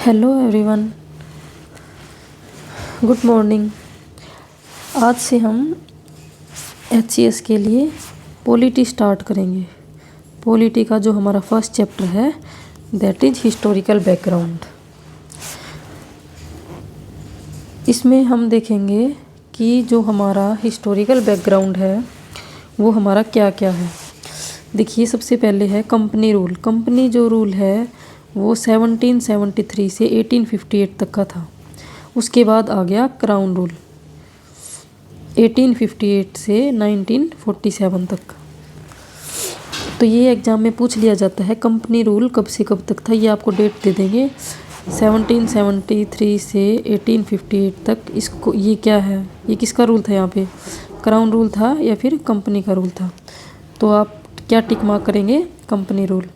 Hello everyone, good morning. आज से हम एचसीएस के लिए पॉलिटी स्टार्ट करेंगे। पॉलिटी का जो हमारा फर्स्ट चैप्टर है दैट इज हिस्टोरिकल बैकग्राउंड। इसमें हम देखेंगे कि जो हमारा हिस्टोरिकल बैकग्राउंड है वो हमारा क्या क्या है। देखिए, सबसे पहले है कंपनी रूल। कंपनी जो रूल है वो 1773 से 1858 तक का था। उसके बाद आ गया क्राउन रूल 1858 से 1947 तक। तो ये एग्ज़ाम में पूछ लिया जाता है कंपनी रूल कब से कब तक था। ये आपको डेट दे देंगे 1773 से 1858 तक। इसको ये क्या है, ये किसका रूल था, यहाँ पे क्राउन रूल था या फिर कंपनी का रूल था। तो आप क्या टिक मार्क करेंगे, कंपनी रूल।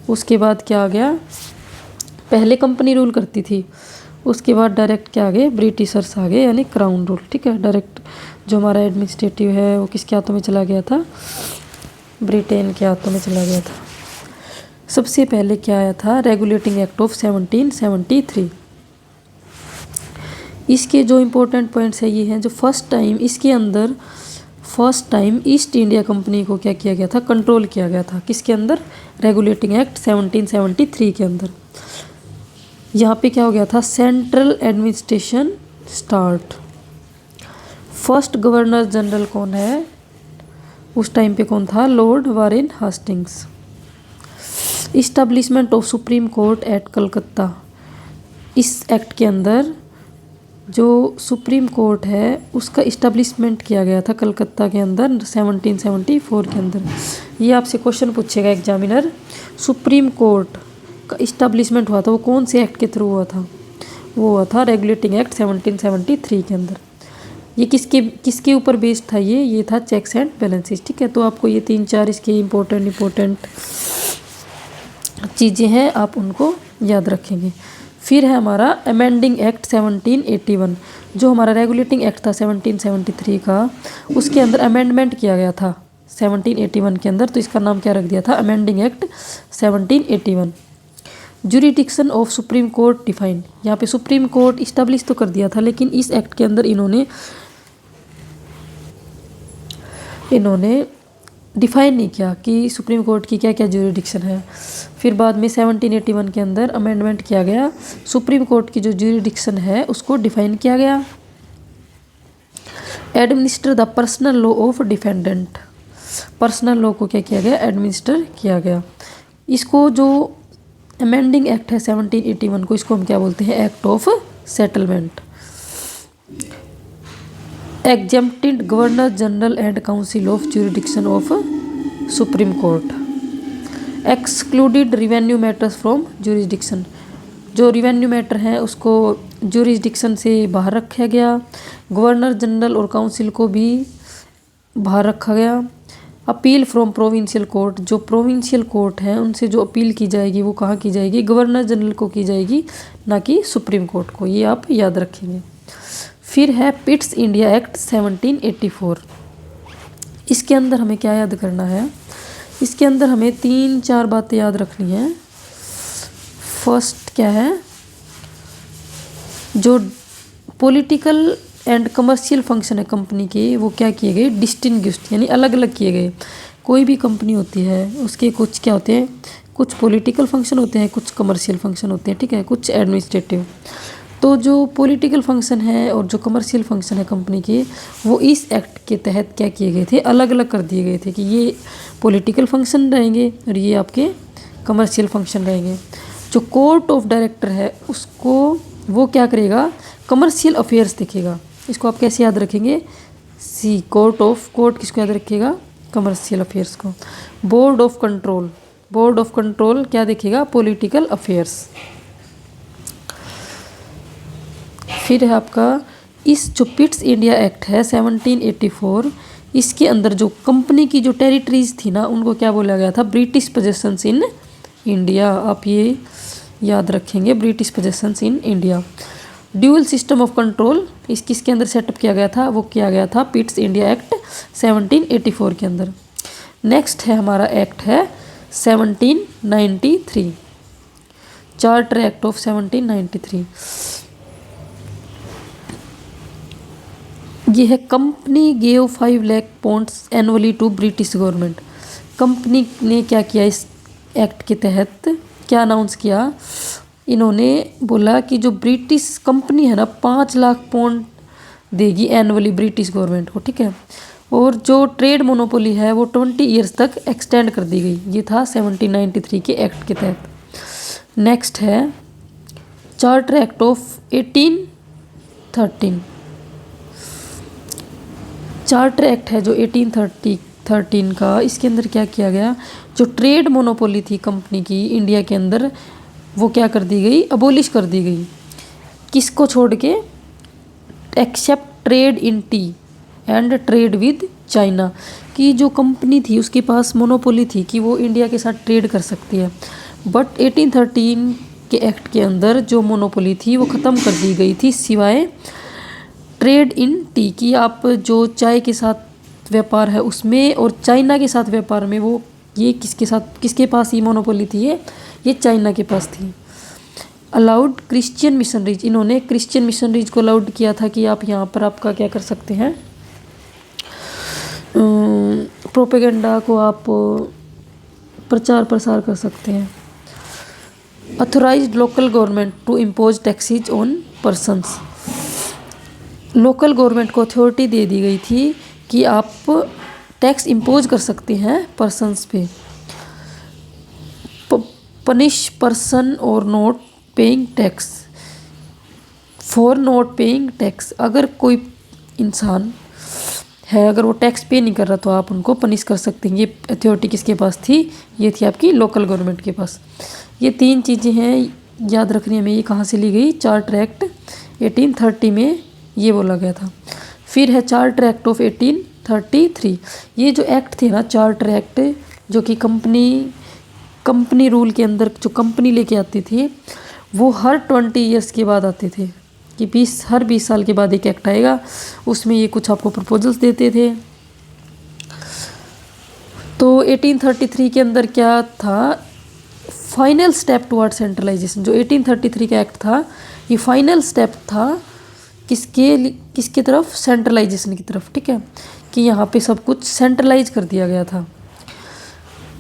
उसके बाद क्या आ गया, पहले कंपनी रूल करती थी, उसके बाद डायरेक्ट क्या आ गए, ब्रिटिशर्स आ गए, यानी क्राउन रूल। ठीक है, डायरेक्ट जो हमारा एडमिनिस्ट्रेटिव है वो किसके हाथों में चला गया था, ब्रिटेन के हाथों में चला गया था। सबसे पहले क्या आया था, रेगुलेटिंग एक्ट ऑफ 1773। इसके जो इम्पोर्टेंट पॉइंट्स है ये हैं, जो first time east India company को क्या किया गया था, कंट्रोल किया गया था। किसके अंदर, रेगुलेटिंग एक्ट 1773 के अंदर। यहाँ पे क्या हो गया था, central administration start. First governor general कौन है उस टाइम पे, कौन था, Lord Warren Hastings. Establishment of supreme court at Calcutta. इस एक्ट के अंदर जो सुप्रीम कोर्ट है उसका इस्टेब्लिशमेंट किया गया था कलकत्ता के अंदर 1774 के अंदर। ये आपसे क्वेश्चन पूछेगा एग्जामिनर, सुप्रीम कोर्ट का इस्टेब्लिशमेंट हुआ था वो कौन से एक्ट के थ्रू हुआ था, वो हुआ था रेगुलेटिंग एक्ट 1773 के अंदर। ये किसके ऊपर बेस्ड था, ये था चेक्स एंड बैलेंसेस। ठीक है, तो आपको ये 3-4 इसके इम्पोर्टेंट चीज़ें हैं, आप उनको याद रखेंगे। फिर है हमारा अमेंडिंग एक्ट 1781। जो हमारा रेगुलेटिंग एक्ट था 1773 का, उसके अंदर अमेंडमेंट किया गया था 1781 के अंदर। तो इसका नाम क्या रख दिया था, amending act 1781। Jurisdiction of supreme court define. यहाँ पे सुप्रीम कोर्ट इस्टेब्लिश तो कर दिया था, लेकिन इस एक्ट के अंदर इन्होंने डिफाइन नहीं किया कि सुप्रीम कोर्ट की क्या क्या ज्यूरिडिक्शन है। फिर बाद में 1781 के अंदर अमेंडमेंट किया गया, सुप्रीम कोर्ट की जो ज्यूरिडिक्शन है उसको डिफाइन किया गया। Administer the personal law of defendant. Personal law को क्या किया गया, एडमिनिस्टर किया गया। इसको जो अमेंडिंग एक्ट है 1781 को, इसको हम क्या बोलते हैं, act of settlement. Exempted governor general and council of jurisdiction of supreme court. Excluded revenue matters from jurisdiction. जो रिवेन्यू मैटर हैं उसको ज्यूरिडिक्शन से बाहर रखा गया। गवर्नर जनरल और काउंसिल को भी बाहर रखा गया। Appeal from provincial court. जो प्रोविंशियल कोर्ट हैं उनसे जो अपील की जाएगी वो कहाँ की जाएगी, गवर्नर जनरल को की जाएगी, ना कि सुप्रीम कोर्ट को। ये आप याद रखेंगे। फिर है पिट्स इंडिया एक्ट 1784। इसके अंदर हमें क्या याद करना है, इसके अंदर हमें 3-4 बातें याद रखनी है। फर्स्ट क्या है, जो पॉलिटिकल एंड कमर्शियल फंक्शन है कंपनी के, वो क्या किए गए, डिस्टिंग्विश्ड, यानी अलग अलग किए गए। कोई भी कंपनी होती है उसके कुछ क्या होते हैं, कुछ पॉलिटिकल फंक्शन होते हैं, कुछ कमर्शियल फंक्शन होते हैं। ठीक है, कुछ एडमिनिस्ट्रेटिव। तो जो पॉलिटिकल फंक्शन है और जो कमर्शियल फंक्शन है कंपनी के, वो इस एक्ट के तहत क्या किए गए थे, अलग अलग कर दिए गए थे कि ये पॉलिटिकल फंक्शन रहेंगे और ये आपके कमर्शियल फंक्शन रहेंगे। जो कोर्ट ऑफ डायरेक्टर है उसको वो क्या करेगा, कमर्शियल अफेयर्स देखेगा। इसको आप कैसे याद रखेंगे, कोर्ट किसको याद रखिएगा, कमर्शियल अफेयर्स को। बोर्ड ऑफ कंट्रोल क्या देखेगा, पॉलिटिकल अफेयर्स। फिर है आपका इस जो पिट्स इंडिया एक्ट है 1784, इसके अंदर जो कंपनी की जो टेरिटरीज थी ना, उनको क्या बोला गया था, ब्रिटिश पोजेशंस इन इंडिया। आप ये याद रखेंगे, British possessions in India. Dual system of control किसके अंदर सेटअप किया गया था, वो किया गया था पिट्स इंडिया एक्ट 1784 के अंदर। नेक्स्ट है हमारा एक्ट है 1793। Charter act of 1793। ये है company gave 5 lakh pounds annually to British government. Company ने क्या किया इस एक्ट के तहत, क्या अनाउंस किया, इन्होंने बोला कि जो ब्रिटिश कंपनी है ना 5 लाख पौंड देगी एनुअली ब्रिटिश गवर्नमेंट को, ठीक है। और जो ट्रेड मोनोपोली है वो 20 ईयर्स तक एक्सटेंड कर दी गई। ये था 1793 के एक्ट के तहत। नेक्स्ट है charter act of 1813। Charter act है जो 1813 का, इसके अंदर क्या किया गया, जो ट्रेड मोनोपोली थी कंपनी की इंडिया के अंदर वो क्या कर दी गई, अबोलिश कर दी गई। किसको छोड़ के, except trade in tea and trade with China, की जो कंपनी थी उसके पास मोनोपोली थी कि वो इंडिया के साथ ट्रेड कर सकती है। बट 1813 के एक्ट के अंदर जो मोनोपोली थी वो ख़त्म कर दी गई थी, सिवाय ट्रेड इन टी की। आप जो चाय के साथ व्यापार है उसमें और चाइना के साथ व्यापार में वो ये किसके पास ये मोनोपोली थी, ये चाइना के पास थी। अलाउड क्रिश्चियन मिशनरीज, इन्होंने क्रिश्चियन मिशनरीज को अलाउड किया था कि आप यहाँ पर आपका क्या कर सकते हैं, प्रोपेगेंडा को आप प्रचार प्रसार कर सकते हैं। Authorized local government to impose taxes on persons, local government को अथॉरिटी दे दी गई थी कि आप टैक्स इम्पोज कर सकते हैं पर्सन्स पे। पनिश पर्सन और not paying tax for not paying tax, अगर कोई इंसान है अगर वो टैक्स पे नहीं कर रहा तो आप उनको पनिश कर सकते हैं। ये अथॉरिटी किसके पास थी, ये थी आपकी लोकल गवर्नमेंट के पास। ये 3 चीज़ें हैं याद रखनी हमें। ये कहाँ से ली गई, चार्टर एक्ट 1830 में ये बोला गया था। फिर है चार्टर एक्ट ऑफ 1833। ये जो एक्ट थे ना चार्टर एक्ट, जो कि कंपनी रूल के अंदर जो कंपनी लेके आती थी वो हर 20 ईयर्स के बाद आते थे कि हर 20 साल के बाद एक एक्ट आएगा, उसमें ये कुछ आपको प्रपोजल्स देते थे। तो 1833 के अंदर क्या था, फाइनल स्टेप टुवर्ड सेंट्रलाइजेशन। जो 1833 का एक्ट था ये फाइनल स्टेप था किसके तरफ, सेंट्रलाइजेशन की तरफ, ठीक है, कि यहाँ पे सब कुछ सेंट्रलाइज कर दिया गया था।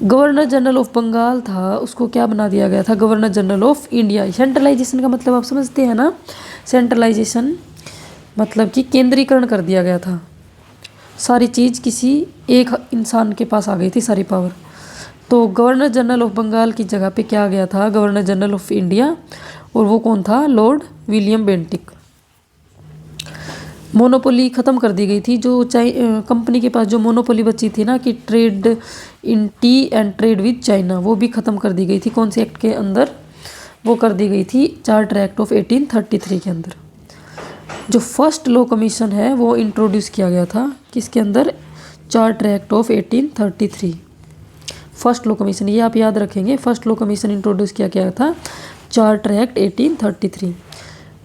गवर्नर जनरल ऑफ बंगाल था उसको क्या बना दिया गया था, governor general of India. Centralization का मतलब आप समझते हैं ना, सेंट्रलाइजेशन मतलब कि केंद्रीकरण कर दिया गया था। सारी चीज़ किसी एक इंसान के पास आ गई थी, सारी पावर। तो गवर्नर जनरल ऑफ बंगाल की जगह पे क्या आ गया था, गवर्नर जनरल ऑफ इंडिया, और वो कौन था, लॉर्ड विलियम बेंटिक। मोनोपोली ख़त्म कर दी गई थी, जो कंपनी के पास जो मोनोपोली बची थी ना कि trade in tea and trade with China, वो भी ख़त्म कर दी गई थी। कौन से एक्ट के अंदर, वो कर दी गई थी चार्टर एक्ट ऑफ 1833 के अंदर। जो फर्स्ट लॉ कमीशन है वो इंट्रोड्यूस किया गया था किसके अंदर, charter act of 1833। First law commission, ये आप याद रखेंगे, फर्स्ट लॉ कमीशन इंट्रोड्यूस किया गया था charter act 1833।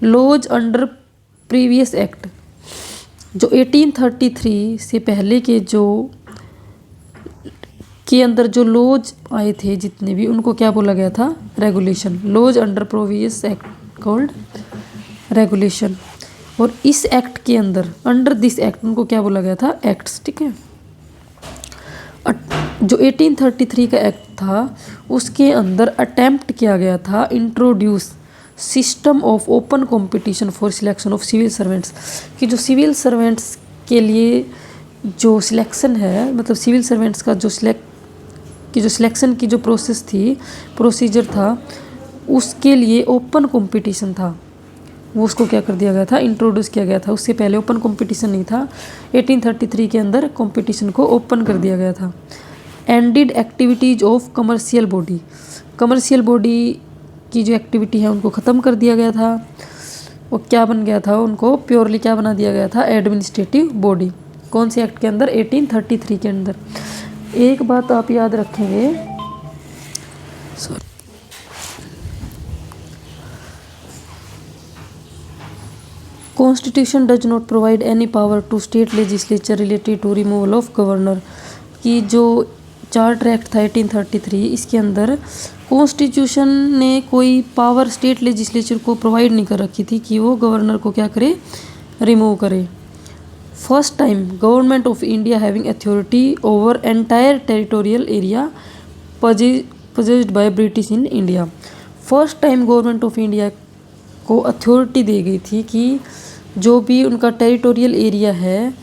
Laws under previous act, जो 1833 से पहले के अंदर जो लॉज आए थे जितने भी, उनको क्या बोला गया था, regulation. Laws under previous act called regulation. और इस एक्ट के अंदर, अंडर दिस एक्ट, उनको क्या बोला गया था, एक्ट्स, ठीक है। जो 1833 का एक्ट था उसके अंदर अटेम्प्ट किया गया था introduce system of open competition for selection of civil servants, कि जो सिविल सर्वेंट्स के लिए जो सिलेक्शन है, मतलब सिविल सर्वेंट्स का जो सिलेक्शन की जो प्रोसीजर था उसके लिए ओपन कंपटीशन था, वो उसको क्या कर दिया गया था, इंट्रोड्यूस किया गया था। उससे पहले ओपन कंपटीशन नहीं था, 1833 के अंदर कंपटीशन को ओपन कर दिया गया था। Ended activities of commercial body, commercial body की जो एक्टिविटी है उनको ख़त्म कर दिया गया था। वो क्या बन गया था, उनको प्योरली क्या बना दिया गया था, एडमिनिस्ट्रेटिव बॉडी। कौन से एक्ट के अंदर, 1833 के अंदर। एक बात आप याद रखेंगे, constitution does not provide any power to state legislature related to removal of governor, की जो चार्टर एक्ट था 1833, इसके अंदर कॉन्स्टिट्यूशन ने कोई पावर स्टेट लेजिस्लेचर को प्रोवाइड नहीं कर रखी थी कि वो गवर्नर को क्या करे, रिमूव करे। First time government of India having authority over entire territorial area possessed by British in India. First time government of India को अथॉरिटी दी गई थी कि जो भी उनका टेरिटोरियल एरिया है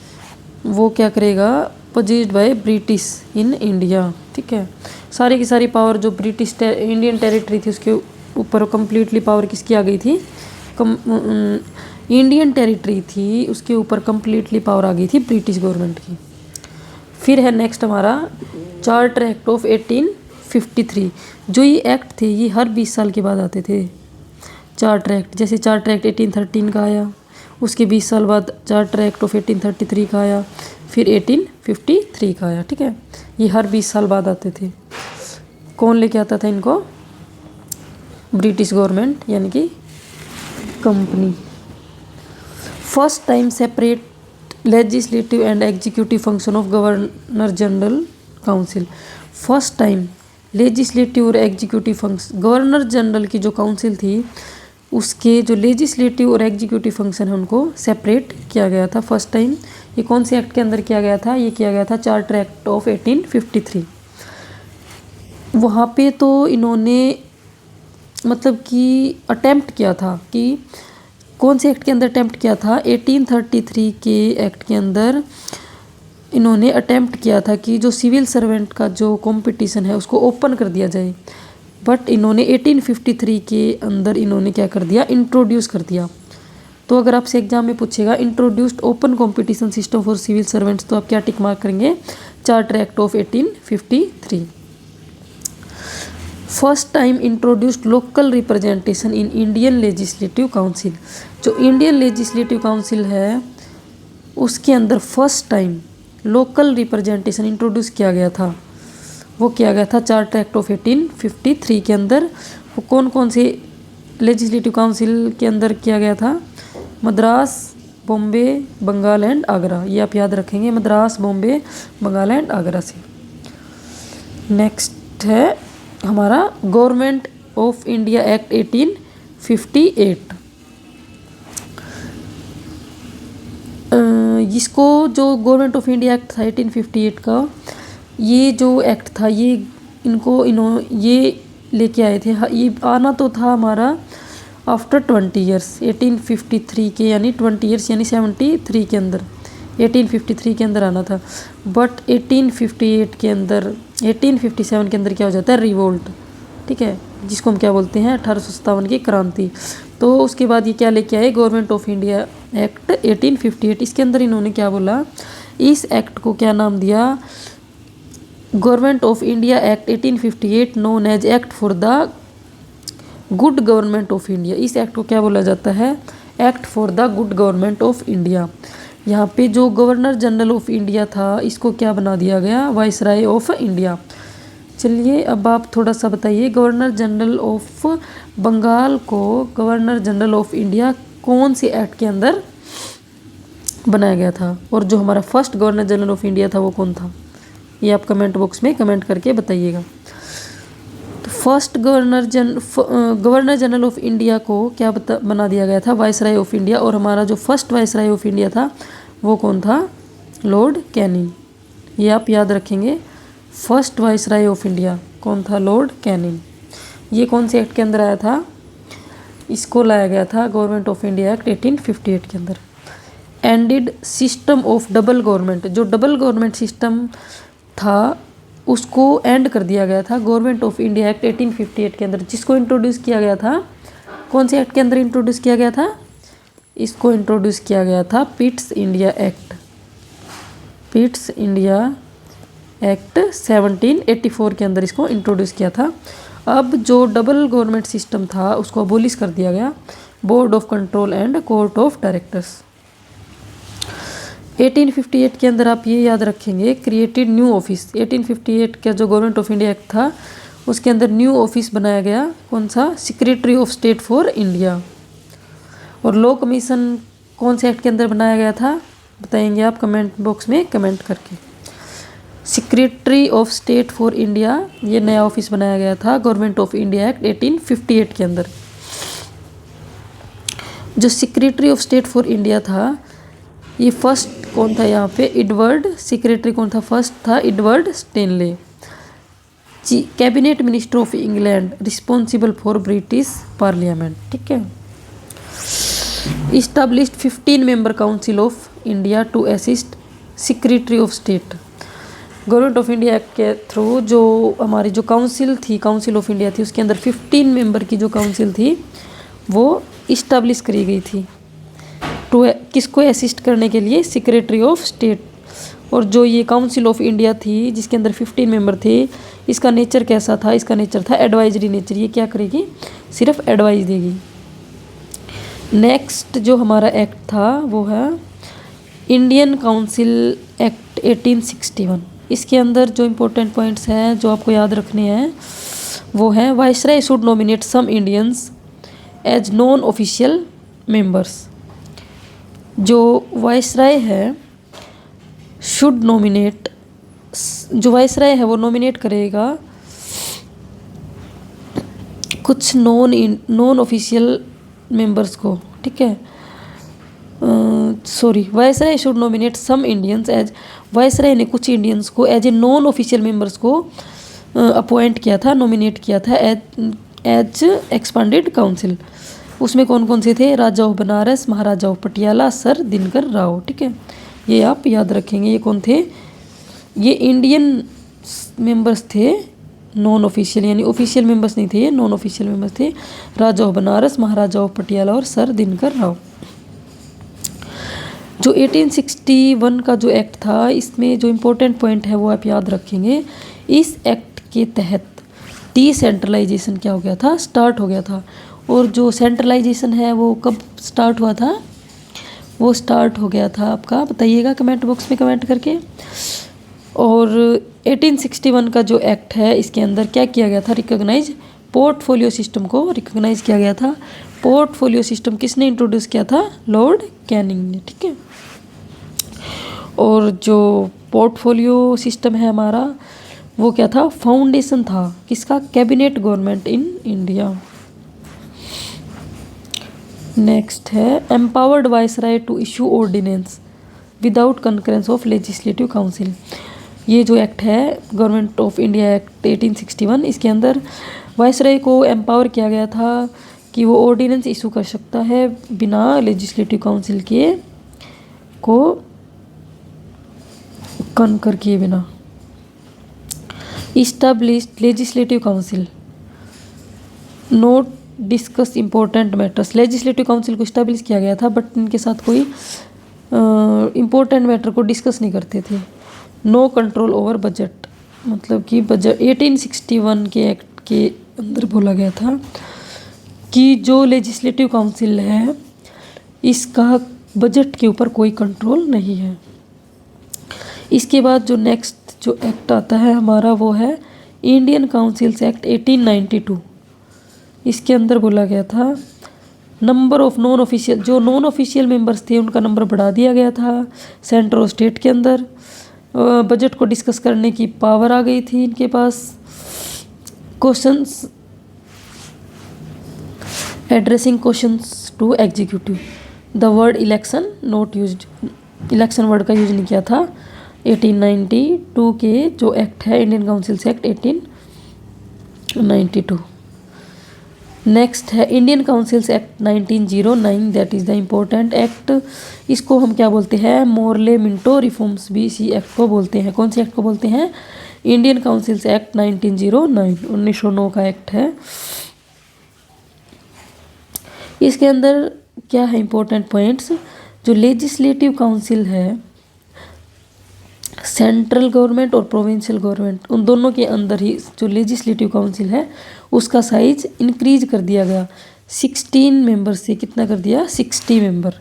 वो क्या करेगा, possessed by British in India. ठीक है, सारी की सारी पावर जो ब्रिटिश इंडियन टेरिटरी थी उसके ऊपर कंप्लीटली पावर किसकी आ गई थी, इंडियन टेरिटरी थी उसके ऊपर कंप्लीटली पावर आ गई थी ब्रिटिश गवर्नमेंट की। फिर है नेक्स्ट हमारा चार्टर एक्ट ऑफ 1853। जो ये एक्ट थे ये हर 20 साल के बाद आते थे चार्टर एक्ट। जैसे चार्टर एक्ट 1813 का आया, उसके 20 साल बाद चार्टर एक्ट ऑफ 1833 का आया, फिर 1853 का आया। ठीक है, ये हर 20 साल बाद आते थे। कौन लेके आता था इनको, ब्रिटिश गवर्नमेंट यानी कि company. First time separate legislative and executive function of governor general council. First time legislative और एग्जीक्यूटिव फंक्शन, गवर्नर जनरल की जो काउंसिल थी उसके जो लेजिस्लेटिव और एग्जीक्यूटिव फंक्शन है उनको सेपरेट किया गया था फर्स्ट टाइम। ये कौन से एक्ट के अंदर किया गया था, ये किया गया था चार्टर एक्ट ऑफ 1853। वहाँ पे तो इन्होंने मतलब कि अटेम्प्ट किया था कि कौन से एक्ट के अंदर अटेम्प्ट किया था, 1833 के एक्ट के अंदर इन्होंने अटेम्प्ट किया था कि जो सिविल सर्वेंट का जो कंपटीशन है उसको ओपन कर दिया जाए। बट इन्होंने 1853 के अंदर इन्होंने क्या कर दिया, इंट्रोड्यूस कर दिया। तो अगर आपसे एग्जाम में पूछेगा introduced open competition system for civil servants, तो आप क्या टिक मार्क करेंगे, charter act of 1853। First time introduced local representation in Indian legislative council. जो इंडियन लेजिस्लेटिव काउंसिल है उसके अंदर first time local representation introduce किया गया था, वो किया गया था चार्टर एक्ट ऑफ 1853 के अंदर। वो कौन कौन से लेजिस्लेटिव काउंसिल के अंदर किया गया था, मद्रास, बॉम्बे, बंगाल एंड आगरा। ये आप याद रखेंगे, मद्रास, बॉम्बे, बंगाल एंड आगरा से। नेक्स्ट है हमारा गवर्नमेंट ऑफ इंडिया एक्ट 1858। इसको जो गवर्नमेंट ऑफ इंडिया एक्ट था 1858 का, ये जो एक्ट था ये ये लेके आए थे। ये आना तो था हमारा आफ्टर 20 ईयर्स 1853 के, यानी 20 ईयर्स यानी 73 के अंदर, 1853 के अंदर आना था। बट 1858 के अंदर 1857 के अंदर क्या हो जाता है, रिवोल्ट। ठीक है, जिसको हम क्या बोलते हैं 1857 की क्रांति। तो उसके बाद ये क्या लेके आए, गवर्नमेंट ऑफ इंडिया एक्ट 1858। इसके अंदर इन्होंने क्या बोला, इस एक्ट को क्या नाम दिया, government of India act 1858 known as act for the good government of India. इस एक्ट को क्या बोला जाता है, act for the good government of India. यहाँ पे जो गवर्नर जनरल ऑफ इंडिया था इसको क्या बना दिया गया, वाइसराय ऑफ इंडिया। चलिए अब आप थोड़ा सा बताइए, गवर्नर जनरल ऑफ बंगाल को गवर्नर जनरल ऑफ इंडिया कौन से एक्ट के अंदर बनाया गया था, और जो हमारा first governor general of India था वो कौन था, ये आप कमेंट बॉक्स में कमेंट करके बताइएगा। तो first governor general of India को क्या बना दिया गया था, वाइसराय ऑफ इंडिया। और हमारा जो फर्स्ट वाइसराय ऑफ इंडिया था वो कौन था, लॉर्ड कैनिंग। ये आप याद रखेंगे, फर्स्ट वाइसराय ऑफ इंडिया कौन था, लॉर्ड कैनिंग। ये कौन से एक्ट के अंदर आया था, इसको लाया गया था गवर्नमेंट ऑफ इंडिया एक्ट 1858 के अंदर। Ended system of double government, जो डबल गवर्नमेंट सिस्टम था उसको एंड कर दिया गया था गवर्नमेंट ऑफ इंडिया एक्ट 1858 के अंदर। जिसको इंट्रोड्यूस किया गया था, कौन से एक्ट के अंदर इंट्रोड्यूस किया गया था, इसको इंट्रोड्यूस किया गया था Pitt's India act, Pitt's India act 1784 के अंदर इसको इंट्रोड्यूस किया था। अब जो डबल गवर्नमेंट सिस्टम था उसको अबोलिश कर दिया गया, board of control and court of directors. 1858 के अंदर आप ये याद रखेंगे, क्रिएटेड न्यू ऑफिस। 1858 का जो गवर्नमेंट ऑफ इंडिया एक्ट था उसके अंदर न्यू ऑफिस बनाया गया, कौन सा, secretary of state for India. और लॉ कमीशन कौन से एक्ट के अंदर बनाया गया था, बताएंगे आप कमेंट बॉक्स में कमेंट करके। Secretary of state for India, ये नया ऑफिस बनाया गया था गवर्नमेंट ऑफ इंडिया एक्ट 1858 के अंदर। जो secretary of state for India था, ये फर्स्ट कौन था यहाँ पे, एडवर्ड, सेक्रेटरी कौन था, फर्स्ट था Edward Stanley. Cabinet minister of England, responsible for British parliament, ठीक है। Established 15 member council of India to assist secretary of state. Government of India के थ्रू जो हमारी जो काउंसिल थी, काउंसिल ऑफ इंडिया थी, उसके अंदर 15 मेंबर की जो काउंसिल थी वो इस्टाब्लिश करी गई थी टू किसको असिस्ट करने के लिए, सेक्रेटरी ऑफ स्टेट। और जो ये काउंसिल ऑफ इंडिया थी जिसके अंदर 15 मेंबर थे, इसका नेचर कैसा था, इसका नेचर था एडवाइजरी नेचर। ये क्या करेगी, सिर्फ एडवाइस देगी। नेक्स्ट जो हमारा एक्ट था वो है इंडियन काउंसिल एक्ट 1861। इसके अंदर जो इम्पोर्टेंट पॉइंट्स हैं जो आपको याद रखने हैं वो है, viceroy should nominate some Indians as non official members. जो वाइसराय है शुड नॉमिनेट, जो वाइसराय है वो नॉमिनेट करेगा कुछ नॉन ऑफिशियल मेंबर्स को, ठीक है। Sorry, viceroy should nominate some Indians as, viceroy ने कुछ इंडियंस को as a non official members को अपॉइंट किया था, नॉमिनेट किया था एज एक्सपांडेड काउंसिल। उसमें कौन कौन से थे, Raja of Banaras, Maharaja of Patiala, sir Dinkar Rao, ठीक है। ये आप याद रखेंगे। ये कौन थे, ये इंडियन मेंबर्स थे, नॉन ऑफिशियल, यानी ऑफिशियल मेंबर्स नहीं थे, ये नॉन ऑफिशियल मेंबर्स थे। राजा ऑफ बनारस, महाराजा ऑफ पटियाला और सर दिनकर राव। जो 1861 का जो एक्ट था, इसमें जो इम्पोर्टेंट पॉइंट है वो आप याद रखेंगे। इस एक्ट के तहत डिसेंट्रलाइजेशन क्या हो गया था, स्टार्ट हो गया था। और जो सेंट्रलाइजेशन है वो कब स्टार्ट हुआ था, वो स्टार्ट हो गया था आपका, बताइएगा कमेंट बॉक्स में कमेंट करके। और 1861 का जो एक्ट है इसके अंदर क्या किया गया था, रिकॉग्नाइज पोर्टफोलियो सिस्टम को रिकॉग्नाइज किया गया था। पोर्टफोलियो सिस्टम किसने इंट्रोड्यूस किया था, लॉर्ड कैनिंग ने, ठीक है। और जो पोर्टफोलियो सिस्टम है हमारा वो क्या था, फाउंडेशन था किसका, cabinet government in India. Next है empowered viceroy to issue ordinance without concurrence of legislative council. ये जो एक्ट है गवर्नमेंट ऑफ इंडिया एक्ट 1861, इसके अंदर वाइसराय को एम्पावर किया गया था कि वो ऑर्डिनेंस इशू कर सकता है बिना लेजिस्लेटिव काउंसिल के को कनकर किए बिना। Established legislative council note discuss important matters. Legislative council को इस्टेब्लिश किया गया था बट इनके साथ कोई इम्पोर्टेंट मैटर को डिस्कस नहीं करते थे। नो कंट्रोल ओवर बजट, मतलब कि बजट 1861 के एक्ट के अंदर बोला गया था कि जो लेजिस्लेटिव काउंसिल है इसका बजट के ऊपर कोई कंट्रोल नहीं है। इसके बाद जो नेक्स्ट जो एक्ट आता है हमारा वो है इंडियन काउंसिल्स एक्ट 1892। इसके अंदर बोला गया था नंबर ऑफ नॉन ऑफिशियल, जो नॉन ऑफिशियल मेंबर्स थे उनका नंबर बढ़ा दिया गया था सेंटर और स्टेट के अंदर। बजट को डिस्कस करने की पावर आ गई थी इनके पास। Questions addressing questions to executive, the word election not used, election word का यूज नहीं किया था। 1892 के जो एक्ट है इंडियन काउंसिल्स एक्ट 1892। नेक्स्ट है Indian councils act 1909, that is the important act. इसको हम क्या बोलते हैं, मोरले मिंटो रिफॉर्म्स भी इसी एक्ट को बोलते हैं। कौन से एक्ट को बोलते हैं, इंडियन काउंसिल्स एक्ट 1909, 1909 का एक्ट है। इसके अंदर क्या है इम्पोर्टेंट पॉइंट्स, जो लेजिस्लेटिव काउंसिल है सेंट्रल गवर्नमेंट और प्रोविंशियल गवर्नमेंट उन दोनों के अंदर ही जो लेजिस्लेटिव काउंसिल है उसका साइज इंक्रीज कर दिया गया 16 मेंबर से कितना कर दिया, 60 member.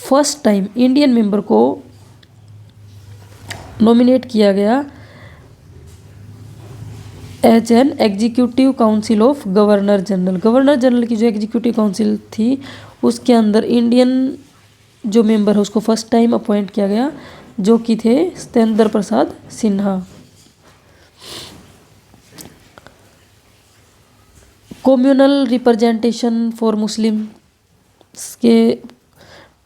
First time Indian member को नॉमिनेट किया गया as an executive council of governor general. Governor general की जो एग्जीक्यूटिव काउंसिल थी उसके अंदर इंडियन जो मेंबर है उसको फर्स्ट टाइम अपॉइंट किया गया, जो कि थे Satyendra Prasad Sinha. Communal representation for Muslim के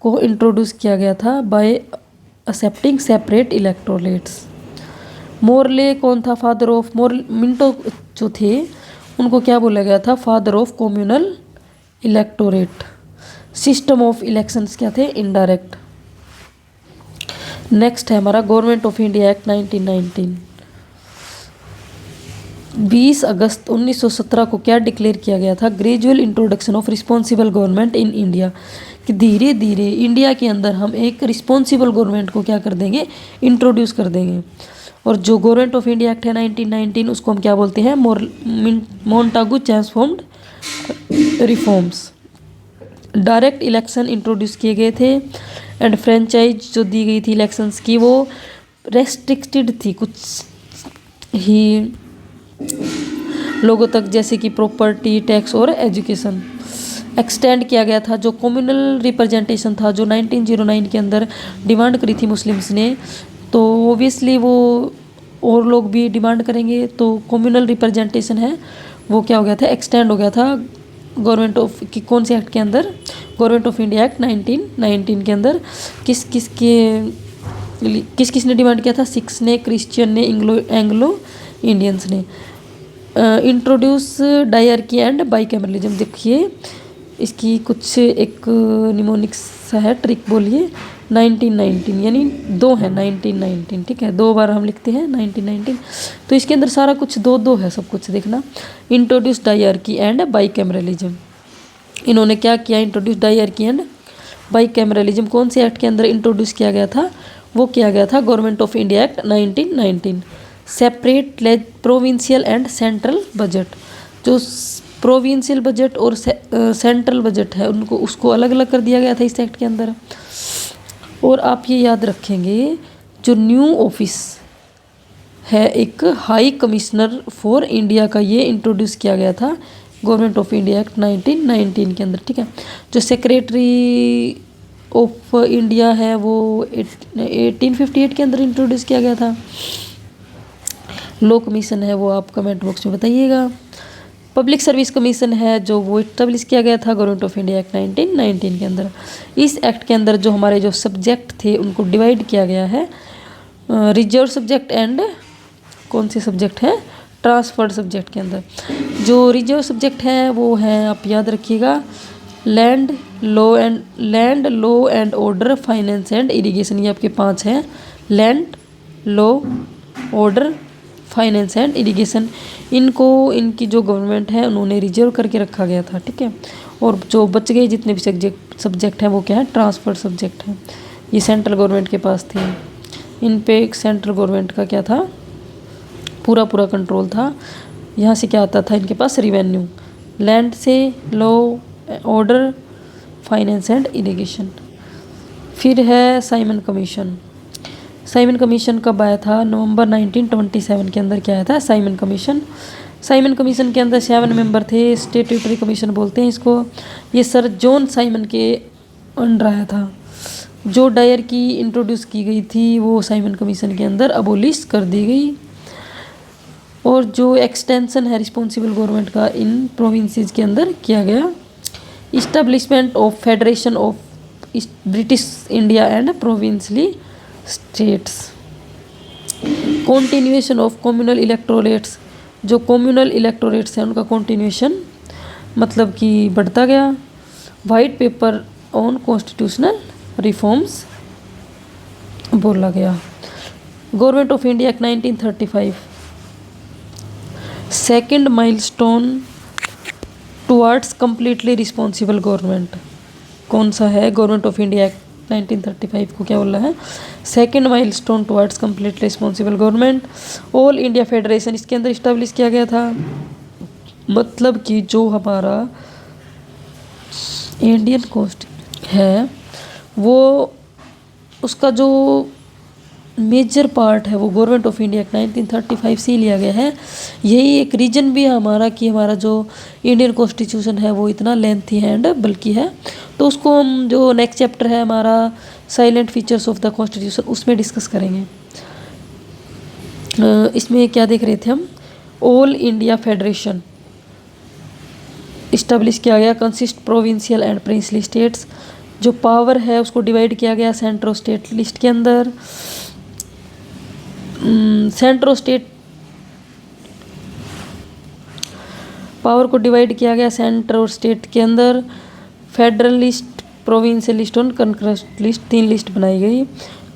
को इंट्रोड्यूस किया गया था bye accepting separate electorates. Morley कौन था? फादर ऑफ मिंटो जो थे उनको क्या बोला गया था? Father of communal electorate. System of elections क्या थे? इनडायरेक्ट। नेक्स्ट है हमारा गवर्नमेंट ऑफ इंडिया एक्ट 1919। 20 अगस्त 1917 को क्या डिक्लेयर किया गया था? Gradual introduction of responsible government in India, कि धीरे धीरे इंडिया के अंदर हम एक रिस्पॉन्सिबल गवर्नमेंट को क्या कर देंगे? इंट्रोड्यूस कर देंगे। और जो गवर्नमेंट ऑफ इंडिया एक्ट है 1919 उसको हम क्या बोलते हैं? Montagu transformed reforms. Direct election introduce किए गए थे एंड फ्रेंचाइज जो दी गई थी इलेक्शंस की वो रेस्ट्रिक्टेड थी कुछ ही लोगों तक, जैसे कि प्रॉपर्टी टैक्स और एजुकेशन। एक्सटेंड किया गया था जो कम्युनल रिप्रेजेंटेशन था जो 1909 के अंदर डिमांड करी थी मुस्लिम्स ने, तो ओबियसली वो और लोग भी डिमांड करेंगे, तो कम्युनल रिप्रेजेंटेशन है वो क्या हो गया था? एक्सटेंड हो गया था गवर्नमेंट ऑफ कि कौन से एक्ट के अंदर? गवर्नमेंट ऑफ इंडिया एक्ट 1919 के अंदर। किस किस ने डिमांड किया था? सिक्स ने, क्रिश्चियन ने, एंग्लो इंडियंस ने। Introduce dyarchy and bicameralism. देखिए इसकी कुछ एक निमोनिक्स है, ट्रिक बोलिए। 1919 यानी दो है 1919, ठीक है, दो बार हम लिखते हैं 1919, तो इसके अंदर सारा कुछ दो दो है सब कुछ, देखना। इंट्रोड्यूस डायरकी एंड बाइकैमरलिज्म, इन्होंने क्या किया? इंट्रोड्यूस डायरकी एंड बाइकैमरलिज्म कौन से एक्ट के अंदर इंट्रोड्यूस किया गया था? वो किया गया था government of India act 1919। Separate provincial and central budget, जो प्रोविंशियल बजट और सेंट्रल बजट है उनको उसको अलग अलग कर दिया गया था इस एक्ट के अंदर। और आप ये याद रखेंगे जो न्यू ऑफिस है एक हाई कमिश्नर फॉर इंडिया का, ये इंट्रोड्यूस किया गया था गवर्नमेंट ऑफ इंडिया एक्ट 1919 के अंदर, ठीक है। जो सेक्रेटरी ऑफ इंडिया है वो 1858 के अंदर इंट्रोड्यूस किया गया था। लॉ कमीशन है वो आप कमेंट बॉक्स में बताइएगा। पब्लिक सर्विस कमीशन है जो वो इस्टेब्लिश किया गया था गवर्नमेंट ऑफ इंडिया एक्ट 1919 के अंदर। इस एक्ट के अंदर जो हमारे जो सब्जेक्ट थे उनको डिवाइड किया गया है, रिजर्व सब्जेक्ट एंड कौन से सब्जेक्ट हैं? ट्रांसफर्ड सब्जेक्ट के अंदर। जो रिजर्व सब्जेक्ट है वो है, आप याद रखिएगा, land law and order, finance and irrigation. ये आपके 5 हैं, land, law, order, finance and irrigation. इनको इनकी जो गवर्नमेंट है उन्होंने रिजर्व करके रखा गया था, ठीक है। और जो बच गए जितने भी सब्जेक्ट हैं वो क्या है? ट्रांसफर सब्जेक्ट हैं। ये सेंट्रल गवर्नमेंट के पास थे, इन पे सेंट्रल गवर्नमेंट का क्या था? पूरा कंट्रोल था। यहाँ से क्या आता था इनके पास? रेवेन्यू, लैंड से law, order, finance and irrigation. फिर है साइमन कमीशन। साइमन कमीशन कब आया था? नवंबर 1927 के अंदर क्या आया था? Simon commission. साइमन कमीशन के अंदर 7 मेंबर थे, स्टैट्यूटरी कमीशन बोलते हैं इसको। ये सर जॉन साइमन के अंडर आया था। जो डायरकी इंट्रोड्यूस की गई थी वो साइमन कमीशन के अंदर अबोलिश कर दी गई। और जो एक्सटेंशन है रिस्पॉन्सिबल गवर्नमेंट का इन प्रोविंसेस के अंदर किया गया। Establishment of federation of British India and provincially states. Continuation of communal electorates, जो कम्युनल इलेक्टोरेट्स हैं उनका कॉन्टिन्यूएशन मतलब कि बढ़ता गया। White paper on constitutional reforms बोला गया। Government of India act 1935, second milestone towards completely responsible government कौन सा है? गवर्नमेंट ऑफ इंडिया एक्ट 1935 को क्या बोला है? Second milestone towards completely responsible government. All India federation इसके अंदर इस्टेब्लिश किया गया था, मतलब कि जो हमारा इंडियन कॉन्स्टिट्यूशन है वो उसका जो मेजर पार्ट है वो गवर्नमेंट ऑफ इंडिया एक्ट 1935 से लिया गया है। यही एक रीजन भी है हमारा कि हमारा जो इंडियन कॉन्स्टिट्यूशन है वो इतना लेंथी एंड बल्कि है। तो उसको हम जो नेक्स्ट चैप्टर है हमारा salient features of the constitution उसमें डिस्कस करेंगे। इसमें क्या देख रहे थे हम? ऑल इंडिया फेडरेशन, इस्टेब्लिश किया गया। Consist provincial and princely states, जो पावर है उसको डिवाइड किया गया सेंटर और स्टेट लिस्ट के अंदर। सेंटर और स्टेट पावर को डिवाइड किया गया सेंटर और स्टेट के अंदर। फेडरल लिस्ट, प्रोविंशियल लिस्ट और कंकरेंट लिस्ट, 3 लिस्ट बनाई गई।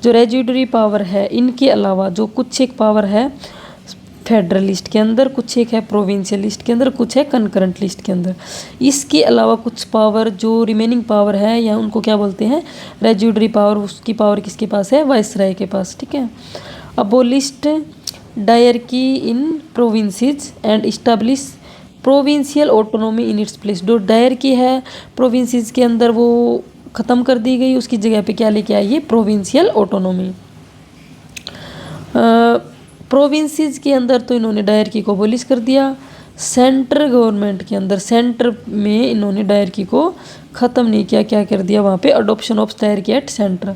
जो रेजिडरी पावर है इनके अलावा जो कुछ एक पावर है फेडरल लिस्ट के अंदर, कुछ एक है प्रोविंशियल लिस्ट के अंदर, कुछ है कंकरेंट लिस्ट के अंदर। इसके अलावा कुछ पावर जो रिमेनिंग पावर है या उनको क्या बोलते हैं, रेजिडरी पावर। उसकी पावर किसके पास है, वाइसराय के पास। ठीक है। Abolished dyarchy in provinces and establish provincial autonomy in its place. जो डायरकी है प्रोविंसेस के अंदर वो ख़त्म कर दी गई, उसकी जगह पे क्या लेके आई है, प्रोविंशियल ऑटोनॉमी। प्रोविंसेस के अंदर तो इन्होंने डायरकी को अबोलिश कर दिया। सेंट्रल गवर्नमेंट के अंदर, सेंटर में इन्होंने डायरकी को ख़त्म नहीं किया, क्या कर दिया वहाँ पे, adoption of dyarchy at centre.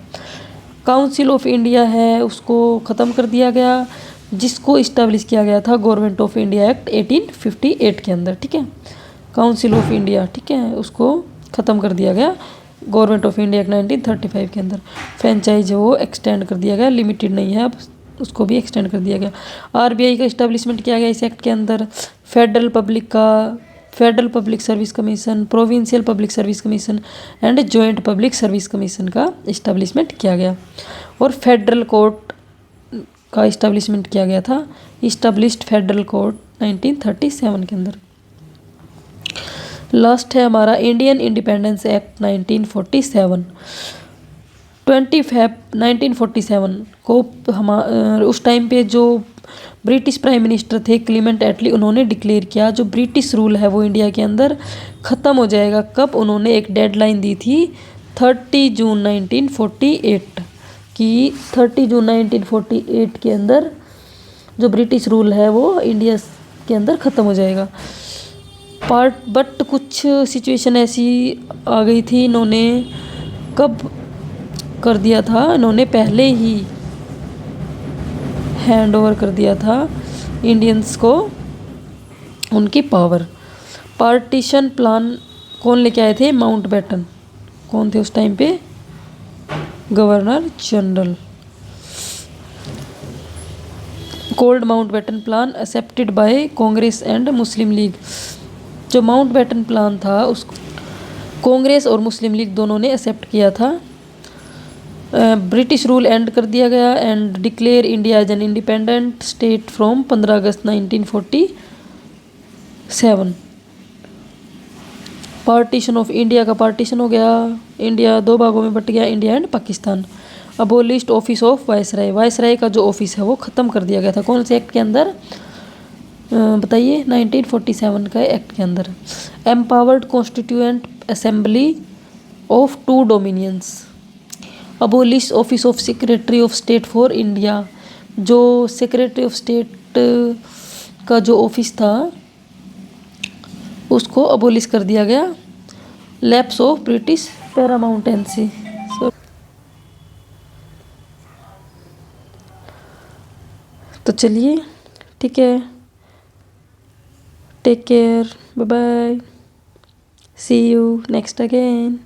Council of India है उसको ख़त्म कर दिया गया, जिसको इस्टेब्लिश किया गया था गवर्नमेंट ऑफ इंडिया एक्ट 1858 के अंदर। ठीक है। काउंसिल ऑफ इंडिया, ठीक है, उसको ख़त्म कर दिया गया गवर्नमेंट ऑफ इंडिया एक्ट 1935 के अंदर। फ्रेंचाइज है वो एक्सटेंड कर दिया गया, लिमिटेड नहीं है अब, उसको भी एक्सटेंड कर दिया गया। आरबीआई का इस्टेब्लिशमेंट किया गया इस एक्ट के अंदर। Federal public service commission, provincial public service commission and joint public service commission का इस्टेब्लिशमेंट किया गया। और फेडरल कोर्ट का इस्टेब्लिशमेंट किया गया था, इस्टेब्लिश्ड फेडरल कोर्ट 1937 के अंदर। लास्ट है हमारा इंडियन इंडिपेंडेंस एक्ट 1947। 20 फरवरी 1947 को उस टाइम पे जो ब्रिटिश प्राइम मिनिस्टर थे क्लीमेंट एटली, उन्होंने डिक्लेयर किया जो ब्रिटिश रूल है वो इंडिया के अंदर ख़त्म हो जाएगा। कब, उन्होंने एक डेडलाइन दी थी 30 जून 1948 की। 30 जून 1948 के अंदर जो ब्रिटिश रूल है वो इंडिया के अंदर ख़त्म हो जाएगा। बट कुछ सिचुएशन ऐसी आ गई थी, इन्होंने कब कर दिया था, इन्होंने पहले ही हैंड ओवर कर दिया था इंडियंस को उनकी पावर। पार्टीशन प्लान कौन लेके आए थे, माउंटबेटन। कौन थे उस टाइम पे, governor general. Cold Mountbatten plan accepted by Congress and Muslim league. जो माउंटबेटन प्लान था उसको कांग्रेस और मुस्लिम लीग दोनों ने एक्सेप्ट किया था। ब्रिटिश रूल एंड कर दिया गया and declare India as an independent state from 15 August 1947। Partition of India का पार्टीशन हो गया, इंडिया 2 भागों में बट गया, India and Pakistan. Abolished office of viceroy, viceroy का जो ऑफिस है वो ख़त्म कर दिया गया था। कौन से एक्ट के अंदर, बताइए, 1947 का एक्ट के अंदर। Empowered constituent assembly of 2 dominions. Abolish office of secretary of state for India, जो सेक्रेटरी ऑफ स्टेट का जो ऑफिस था उसको अबोलिश कर दिया गया। Lapse of British paramountcy. तो चलिए ठीक है, take care, bye bye, see you next again.